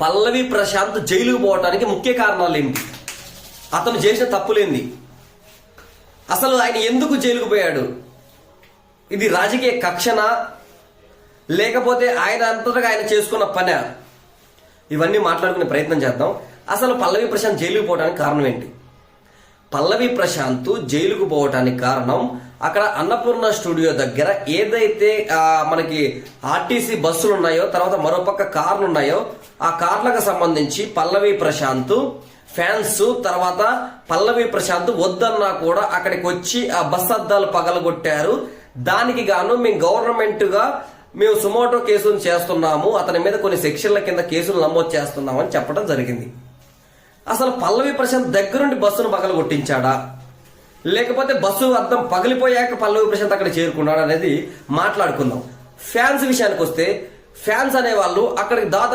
పల్లవి ప్రశాంత్ జైలుకు పోవడానికి ముఖ్య కారణాలు ఏంటి? అతను చేసిన తప్పులేంది? అసలు ఆయన ఎందుకు జైలుకు పోయాడు? ఇది రాజకీయ కక్షణ లేకపోతే ఆయన అంతటా ఆయన చేసుకున్న పని? ఇవన్నీ మాట్లాడుకునే ప్రయత్నం చేద్దాం. అసలు పల్లవి ప్రశాంత్ జైలుకు పోవడానికి కారణం ఏంటి? పల్లవి ప్రశాంత్ జైలుకు పోవటానికి కారణం అక్కడ అన్నపూర్ణ స్టూడియో దగ్గర ఏదైతే మనకి ఆర్టీసీ బస్సులు ఉన్నాయో, తర్వాత మరోపక్క కార్లు ఉన్నాయో, ఆ కార్లకు సంబంధించి పల్లవి ప్రశాంత్ ఫ్యాన్స్, తర్వాత పల్లవి ప్రశాంత్ వద్దన్నా కూడా అక్కడికి వచ్చి ఆ బస్ అద్దాలు పగలగొట్టారు. దానికి గాను మేము గవర్నమెంట్ గా మేము సుమోటో కేసులు చేస్తున్నాము, అతని మీద కొన్ని సెక్షన్ల కింద కేసులు నమోదు చేస్తున్నాము అని చెప్పడం జరిగింది. అసలు పల్లవి ప్రశాంత్ దగ్గరుండి బస్సును పగలగొట్టించాడా, లేకపోతే బస్సు అద్దం పగిలిపోయాక పల్లవి ప్రశాంత్ అక్కడ చేరుకున్నాడు అనేది మాట్లాడుకుందాం. ఫ్యాన్స్ విషయానికి వస్తే, ఫ్యాన్స్ అనేవాళ్ళు అక్కడికి దాదాపు